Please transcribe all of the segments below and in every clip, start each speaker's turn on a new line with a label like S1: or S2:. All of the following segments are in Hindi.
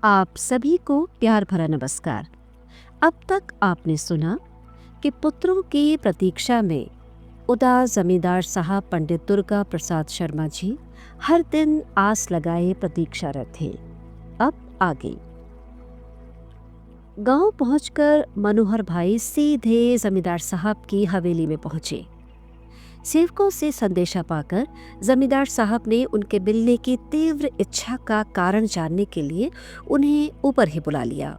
S1: आप सभी को प्यार भरा नमस्कार। अब तक आपने सुना कि पुत्रों की प्रतीक्षा में उदास जमींदार साहब पंडित दुर्गा प्रसाद शर्मा जी हर दिन आस लगाए प्रतीक्षारत थे। अब आगे गांव पहुंचकर मनोहर भाई सीधे जमींदार साहब की हवेली में पहुंचे। सेवकों से संदेशा पाकर जमींदार साहब ने उनके मिलने की तीव्र इच्छा का कारण जानने के लिए उन्हें ऊपर ही बुला लिया।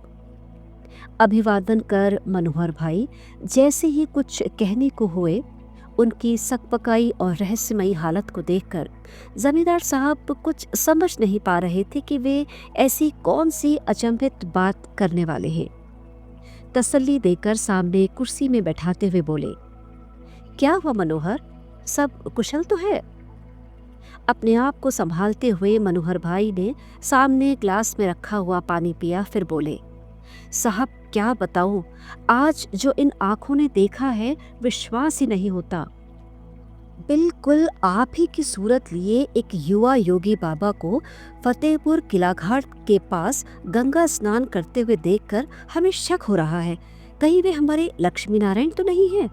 S1: अभिवादन कर मनोहर भाई जैसे ही कुछ कहने को हुए, उनकी सकपकाई और रहस्यमयी हालत को देखकर जमींदार साहब कुछ समझ नहीं पा रहे थे कि वे ऐसी कौन सी अचंभित बात करने वाले हैं। तसल्ली देकर सामने कुर्सी में बैठाते हुए बोले, क्या हुआ मनोहर, सब कुशल तो है? अपने आप को संभालते हुए मनोहर भाई ने सामने ग्लास में रखा हुआ पानी पिया, फिर बोले, साहब क्या बताऊं, आज जो इन आंखों ने देखा है विश्वास ही नहीं होता। बिल्कुल आप ही की सूरत लिए एक युवा योगी बाबा को फतेहपुर किलाघाट के पास गंगा स्नान करते हुए देखकर हमें शक हो रहा है, कहीं वे हमारे लक्ष्मी नारायण तो नहीं है।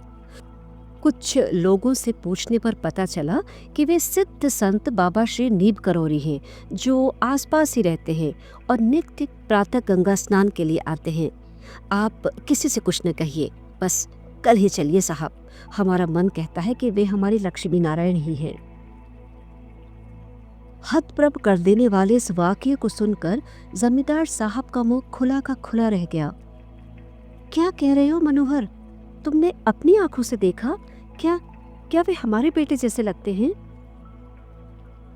S1: कुछ लोगों से पूछने पर पता चला कि वे सिद्ध संत बाबा श्री नीब करोरी हैं, जो आसपास ही रहते हैं और नित्य प्रातः गंगा स्नान के लिए आते हैं। आप किसी से कुछ न कहिए, बस कल ही चलिए साहब, हमारा मन कहता है कि वे हमारे लक्ष्मी नारायण ही हैं। हतप्रभ कर देने वाले इस वाक्य को सुनकर जमींदार साहब का मुंह खुला का खुला रह गया। क्या कह रहे हो मनोहर, तुमने अपनी आंखों से देखा? क्या क्या वे हमारे बेटे जैसे लगते हैं?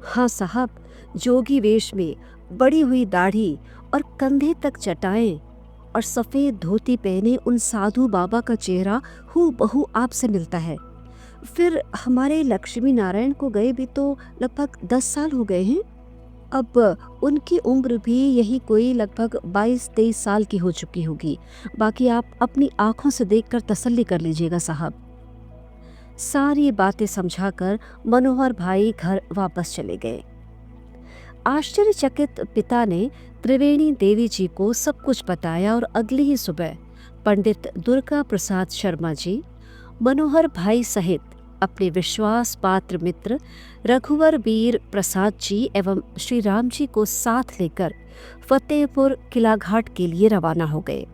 S1: हाँ साहब, जोगी वेश में, बड़ी हुई दाढ़ी और कंधे तक चटाएं और सफेद धोती पहने उन साधु बाबा का चेहरा हूबहू आपसे मिलता है। फिर हमारे लक्ष्मी नारायण को गए भी तो लगभग 10 साल हो गए हैं। अब उनकी उम्र भी यही कोई लगभग 22-23 साल की हो चुकी होगी। बाकी आप अपनी आंखों से देखकर तसल्ली कर लीजिएगा साहब। सारी बातें समझाकर मनोहर भाई घर वापस चले गए। आश्चर्यचकित पिता ने त्रिवेणी देवी जी को सब कुछ बताया और अगली ही सुबह पंडित दुर्गा प्रसाद शर्मा जी मनोहर भाई सहित अपने विश्वास पात्र मित्र रघुवर वीर प्रसाद जी एवं श्री राम जी को साथ लेकर फतेहपुर किलाघाट के लिए रवाना हो गए।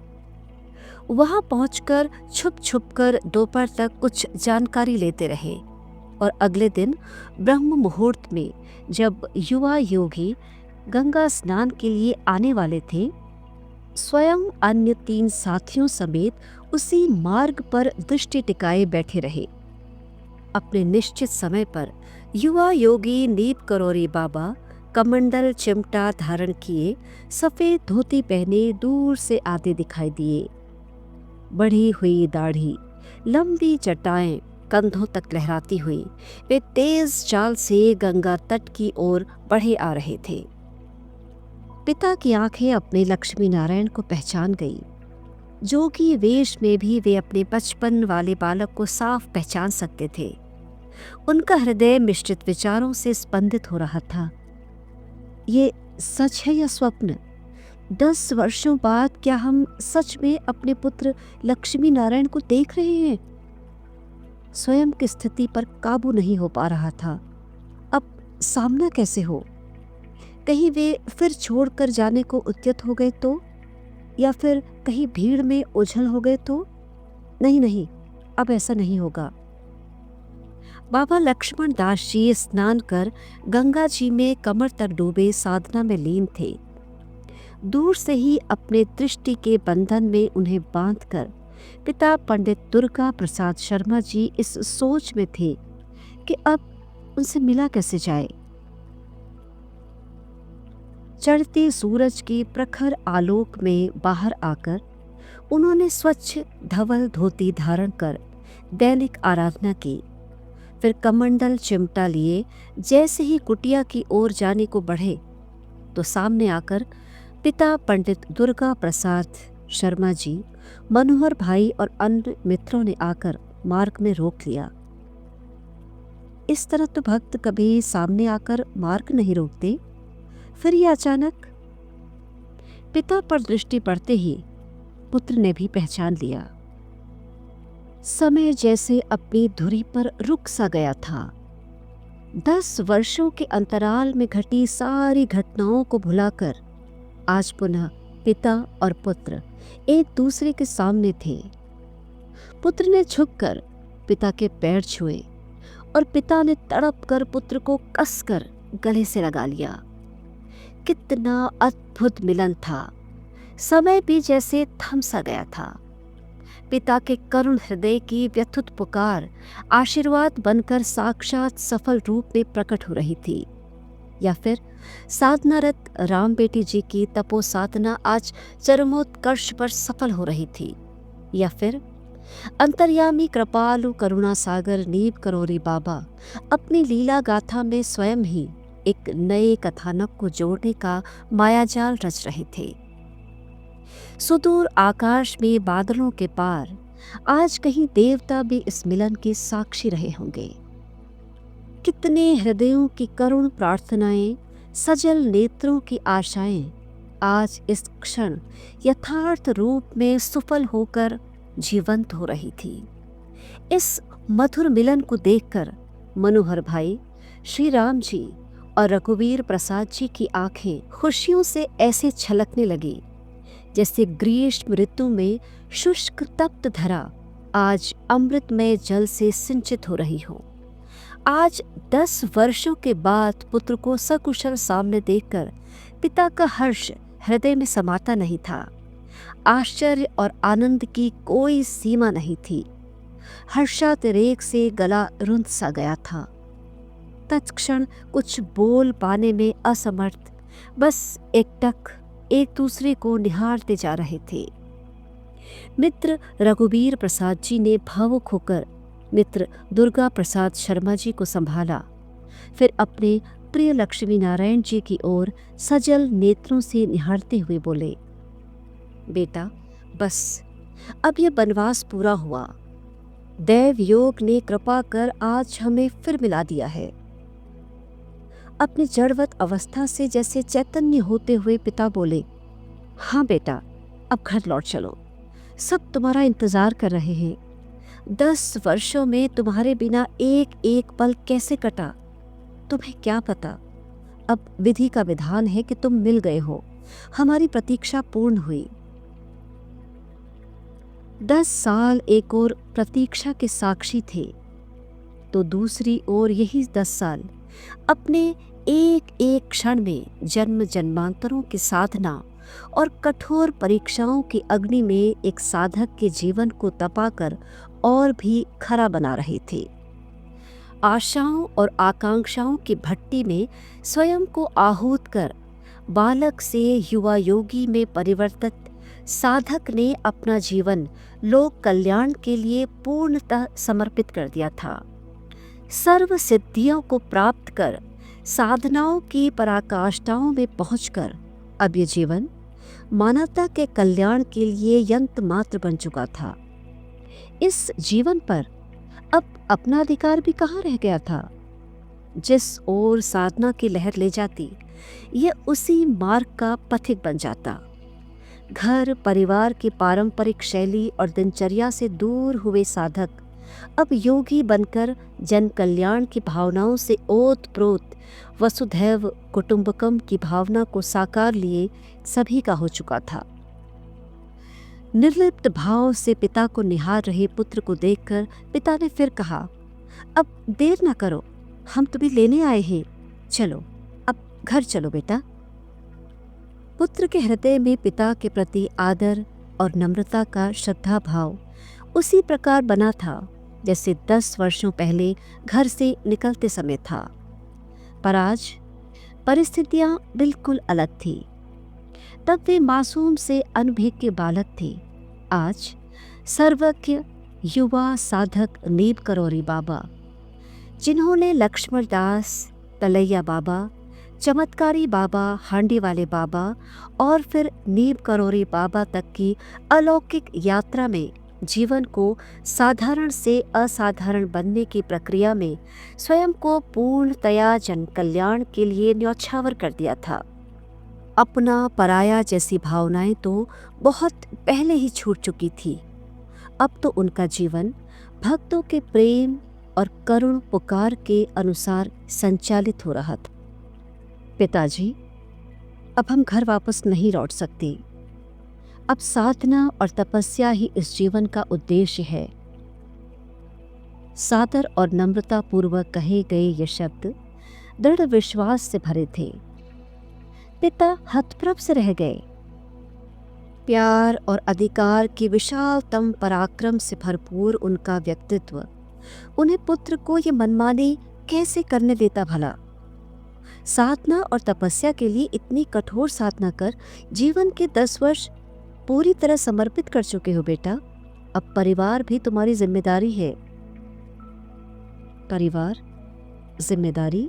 S1: वहां पहुंचकर छुप छुप कर दोपहर तक कुछ जानकारी लेते रहे और अगले दिन ब्रह्म मुहूर्त में जब युवा योगी गंगा स्नान के लिए आने वाले थे, स्वयं अन्य 3 साथियों समेत उसी मार्ग पर दृष्टि टिकाए बैठे रहे। अपने निश्चित समय पर युवा योगी नीब करोरी बाबा कमंडल चिमटा धारण किए, सफेद धोती पहने दूर से आते दिखाई दिए। बढ़ी हुई दाढ़ी, लंबी चटाएं कंधों तक लहराती हुई वे तेज चाल से गंगा तट की ओर बढ़े आ रहे थे। पिता की आंखें अपने लक्ष्मी नारायण को पहचान गई। जोगी वेश में भी वे अपने बचपन वाले बालक को साफ पहचान सकते थे। उनका हृदय मिश्रित विचारों से स्पंदित हो रहा था। ये सच है या स्वप्न? 10 वर्षों बाद क्या हम सच में अपने पुत्र लक्ष्मी नारायण को देख रहे हैं? स्वयं की स्थिति पर काबू नहीं हो पा रहा था। अब सामना कैसे हो? कहीं वे फिर छोड़कर जाने को उद्यत हो गए तो, या फिर कहीं भीड़ में उलझन हो गए तो? नहीं, अब ऐसा नहीं होगा। बाबा लक्ष्मण दास जी स्नान कर गंगा जी में कमर तक डूबे साधना में लीन थे। दूर से ही अपने दृष्टि के बंधन में उन्हें बांधकर पिता पंडित दुर्गा प्रसाद शर्मा जी इस सोच में थे कि अब उनसे मिला कैसे जाए। चढ़ते सूरज के प्रखर आलोक में बाहर आकर उन्होंने स्वच्छ धवल धोती धारण कर दैनिक आराधना की। फिर कमंडल चिमटा लिए जैसे ही कुटिया की ओर जाने को बढ़े तो सामने आकर पिता पंडित दुर्गा प्रसाद शर्मा जी, मनोहर भाई और अन्य मित्रों ने आकर मार्ग में रोक लिया। इस तरह तो भक्त कभी सामने आकर मार्ग नहीं रोकते, फिर ये अचानक। पिता पर दृष्टि पड़ते ही पुत्र ने भी पहचान लिया। समय जैसे अपनी धुरी पर रुक सा गया था। 10 वर्षों के अंतराल में घटी सारी घटनाओं को भुलाकर आज पुनः पिता और पुत्र एक दूसरे के सामने थे। पुत्र ने झुककर पिता के पैर छुए और पिता ने तड़प कर पुत्र को कसकर गले से लगा लिया। कितना अद्भुत मिलन था। समय भी जैसे थम सा गया था। पिता के करुण हृदय की व्यथुत पुकार आशीर्वाद बनकर साक्षात सफल रूप में प्रकट हो रही थी, या फिर साधनारत राम बेटी जी की तपो साधना आज चरमोत्कर्ष पर सफल हो रही थी, या फिर अंतर्यामी कृपालु करुणा सागर नीब करोरी बाबा अपनी लीला गाथा में स्वयं ही एक नए कथानक को जोड़ने का मायाजाल रच रहे थे। सुदूर आकाश में बादलों के पार आज कहीं देवता भी इस मिलन के साक्षी रहे होंगे। कितने हृदयों की करुण प्रार्थनाएं, सजल नेत्रों की आशाएं आज इस क्षण यथार्थ रूप में सुफल होकर जीवंत हो रही थी। इस मधुर मिलन को देखकर मनोहर भाई, श्री राम जी और रघुवीर प्रसाद जी की आंखें खुशियों से ऐसे छलकने लगी जैसे ग्रीष्म ऋतु में शुष्क तप्त धरा आज अमृतमय जल से सिंचित हो रही हो। आज 10 वर्षों के बाद पुत्र को सकुशल सामने देखकर पिता का हर्ष हृदय में समाता नहीं था। आश्चर्य और आनंद की कोई सीमा नहीं थी। हर्षातिरेक से गला रुंध सा गया था। तत्क्षण कुछ बोल पाने में असमर्थ बस एकटक एक दूसरे को निहारते जा रहे थे। मित्र रघुवीर प्रसाद जी ने भावुक होकर मित्र दुर्गा प्रसाद शर्मा जी को संभाला, फिर अपने प्रिय लक्ष्मी नारायण जी की ओर सजल नेत्रों से निहारते हुए बोले, बेटा बस अब यह वनवास पूरा हुआ। दैव योग ने कृपा कर आज हमें फिर मिला दिया है। अपनी जड़वत अवस्था से जैसे चैतन्य होते हुए पिता बोले, हाँ बेटा अब घर लौट चलो, सब तुम्हारा इंतजार कर रहे हैं। 10 वर्षों में तुम्हारे बिना एक एक पल कैसे कटा तुम्हें क्या पता। अब विधि का विधान है कि तुम मिल गए हो, हमारी प्रतीक्षा पूर्ण हुई। 10 साल एक और प्रतीक्षा के साक्षी थे, तो दूसरी ओर यही 10 साल अपने एक एक क्षण में जन्म जन्मांतरों की साधना और कठोर परीक्षाओं की अग्नि में एक साधक के जीवन को तपाकर और भी खरा बना रहे थे। आशाओं और आकांक्षाओं की भट्टी में स्वयं को आहूत कर बालक से युवा योगी में परिवर्तित साधक ने अपना जीवन लोक कल्याण के लिए पूर्णतः समर्पित कर दिया था। सर्व सिद्धियों को प्राप्त कर साधनाओं की पराकाष्ठाओं में पहुंचकर अब ये जीवन मानवता के कल्याण के लिए यंत्र मात्र बन चुका था। इस जीवन पर अब अपना अधिकार भी कहाँ रह गया था। जिस ओर साधना की लहर ले जाती, ये उसी मार्ग का पथिक बन जाता। घर परिवार की पारंपरिक शैली और दिनचर्या से दूर हुए साधक अब योगी बनकर जन कल्याण की भावनाओं से ओतप्रोत वसुधैव कुटुंबकम की भावना को साकार लिए सभी का हो चुका था। निर्लिप्त भाव से पिता को निहार रहे पुत्र को देखकर पिता ने फिर कहा, अब देर ना करो, हम तुम्हें लेने आए हैं, चलो अब घर चलो बेटा। पुत्र के हृदय में पिता के प्रति आदर और नम्रता का श्रद्धा भाव उसी प्रकार बना था जैसे 10 वर्षों पहले घर से निकलते समय था। पर आज परिस्थितियां बिल्कुल अलग थी। तब वे मासूम से अनभिज्ञ बालक थे। आज सर्वज्ञ युवा साधक नीब करोरी बाबा, जिन्होंने लक्ष्मण दास, तलैया बाबा, चमत्कारी बाबा, हांडी वाले बाबा और फिर नीब करोरी बाबा तक की अलौकिक यात्रा में जीवन को साधारण से असाधारण बनने की प्रक्रिया में स्वयं को पूर्णतया जन कल्याण के लिए न्यौछावर कर दिया था। अपना पराया जैसी भावनाएं तो बहुत पहले ही छूट चुकी थी। अब तो उनका जीवन भक्तों के प्रेम और करुण पुकार के अनुसार संचालित हो रहा था। पिताजी, अब हम घर वापस नहीं लौट सकते। अब साधना और तपस्या ही इस जीवन का उद्देश्य है। सादर और नम्रता पूर्वक कहे गए ये शब्द दृढ़ विश्वास से भरे थे। पिता हतप्रभ से रह गए। प्यार और अधिकार के विशालतम पराक्रम से भरपूर उनका व्यक्तित्व उन्हें पुत्र को ये मनमानी कैसे करने देता भला। साधना और तपस्या के लिए इतनी कठोर साधना कर जीवन के 10 वर्ष पूरी तरह समर्पित कर चुके हो बेटा। अब परिवार भी तुम्हारी जिम्मेदारी है। परिवार, जिम्मेदारी,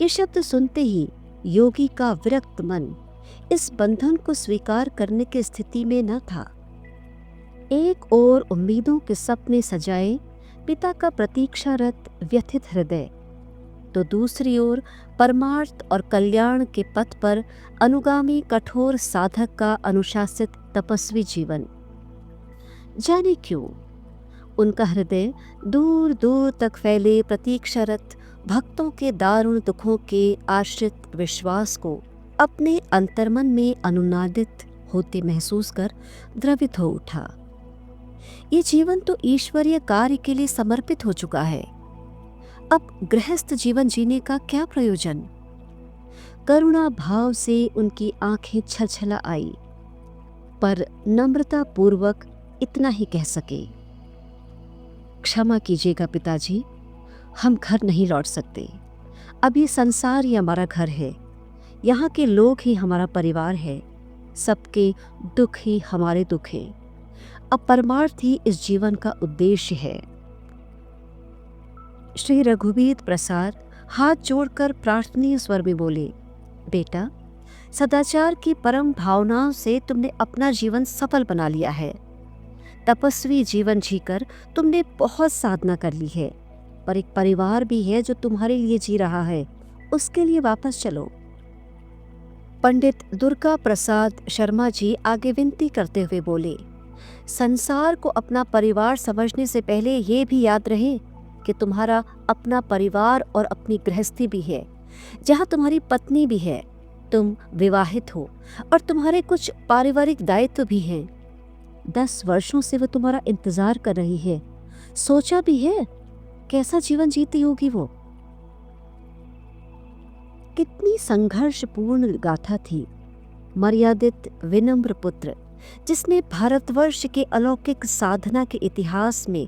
S1: ये शब्द सुनते ही योगी का विरक्त मन इस बंधन को स्वीकार करने की स्थिति में न था। एक ओर उम्मीदों के सपने सजाए पिता का प्रतीक्षारत व्यथित हृदय, तो दूसरी ओर परमार्थ और कल्याण के पथ पर अनुगामी कठोर साधक का अनुशासित तपस्वी जीवन। जाने क्यों उनका हृदय दूर दूर तक फैले प्रतीक्षारत भक्तों के दारुण दुखों के आश्रित विश्वास को अपने अंतर्मन में अनुनादित होते महसूस कर द्रवित हो उठा। ये जीवन तो ईश्वरीय कार्य के लिए समर्पित हो चुका है। अब गृहस्थ जीवन जीने का क्या प्रयोजन। करुणा भाव से उनकी आंखें छलछला आई, पर नम्रता पूर्वक इतना ही कह सके, क्षमा कीजिएगा पिताजी, हम घर नहीं लौट सकते। अब ये संसार ही हमारा घर है, यहाँ के लोग ही हमारा परिवार है, सबके दुख ही हमारे दुख हैं। अब परमार्थ ही इस जीवन का उद्देश्य है। श्री रघुवीर प्रसाद हाथ जोड़कर प्रार्थनीय स्वर में बोले, बेटा, सदाचार की परम भावनाओं से तुमने अपना जीवन सफल बना लिया है। तपस्वी जीवन जीकर तुमने बहुत साधना कर ली है, पर एक परिवार भी है जो तुम्हारे लिए जी रहा है, उसके लिए वापस चलो। पंडित दुर्गा प्रसाद शर्मा जी आगे विनती करते हुए बोले, संसार को अपना परिवार समझने से पहले ये भी याद रहे कि तुम्हारा अपना परिवार और अपनी गृहस्थी भी है, जहाँ तुम्हारी पत्नी भी है, तुम विवाहित हो और तुम्हारे कुछ पारिवारिक दायित्व भी हैं। 10 वर्षों से वो तुम्हारा इंतजार कर रही है। सोचा भी है कैसा जीवन जीती होगी वो। कितनी संघर्षपूर्ण गाथा थी। मर्यादित विनम्र पुत्र जिसने भारतवर्ष के अलौकिक साधना के इतिहास में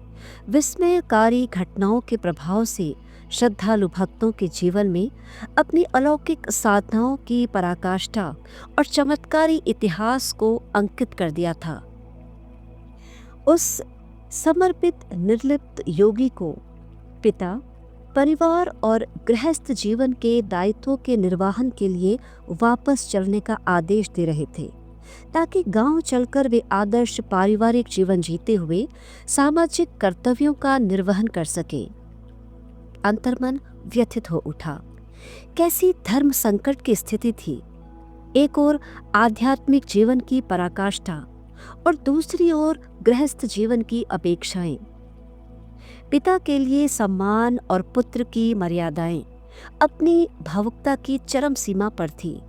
S1: विस्मयकारी घटनाओं के प्रभाव से श्रद्धालु भक्तों के जीवन में अपनी अलौकिक साधनाओं की पराकाष्ठा और चमत्कारी इतिहास को अंकित कर दिया था। उस समर्पित निर्लिप्त योगी को पिता परिवार और गृहस्थ जीवन के दायित्वों के निर्वहन के लिए वापस चलने का आदेश दे रहे थे, ताकि गांव चलकर वे आदर्श पारिवारिक जीवन जीते हुए सामाजिक कर्तव्यों का निर्वहन कर सके। अंतर्मन व्यथित हो उठा। कैसी धर्म संकट की स्थिति थी। एक ओर आध्यात्मिक जीवन की पराकाष्ठा और दूसरी ओर गृहस्थ जीवन की अपेक्षाएं। पिता के लिए सम्मान और पुत्र की मर्यादाएं अपनी भावुकता की चरम सीमा पर थी।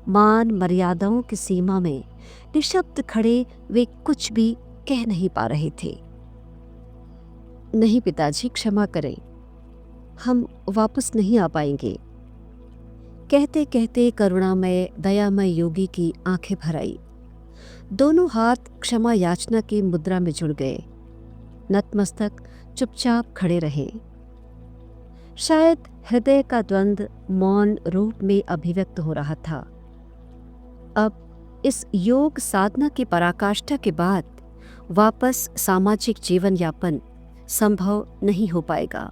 S1: मान मर्यादाओं की सीमा में निशब्द खड़े वे कुछ भी कह नहीं पा रहे थे। नहीं पिताजी, क्षमा करें, हम वापस नहीं आ पाएंगे। कहते कहते करुणामय दयामय योगी की आंखें भर आई। दोनों हाथ क्षमा याचना की मुद्रा में जुड़ गए। नतमस्तक चुपचाप खड़े रहे। शायद हृदय का द्वंद्व मौन रूप में अभिव्यक्त हो रहा था। अब इस योग साधना की पराकाष्ठा के बाद वापस सामाजिक जीवन यापन संभव नहीं हो पाएगा।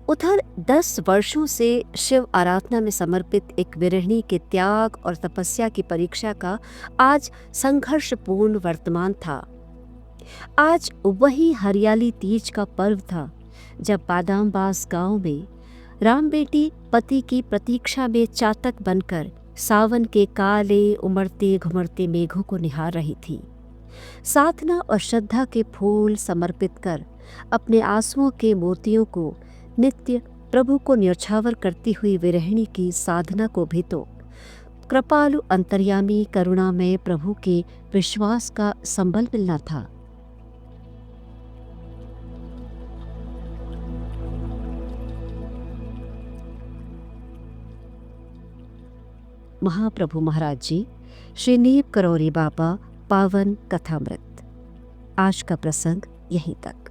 S1: उधर 10 वर्षों से शिव आराधना में समर्पित एक विरहिणी के त्याग और तपस्या की परीक्षा का आज संघर्षपूर्ण वर्तमान था। आज वही हरियाली तीज का पर्व था जब बादामबास गांव में राम बेटी पति की प्रतीक्षा में चातक बनकर सावन के काले उमड़ते घुमड़ते मेघों को निहार रही थी। साधना और श्रद्धा के फूल समर्पित कर अपने आंसुओं के मोतियों को नित्य प्रभु को न्यौछावर करती हुई विरहिणी की साधना को भी तो कृपालु अंतर्यामी करुणामय प्रभु के विश्वास का संबल मिलना था। महाप्रभु महाराज जी, श्री नीव करौरी बाबा पावन कथामृत। आज का प्रसंग यहीं तक।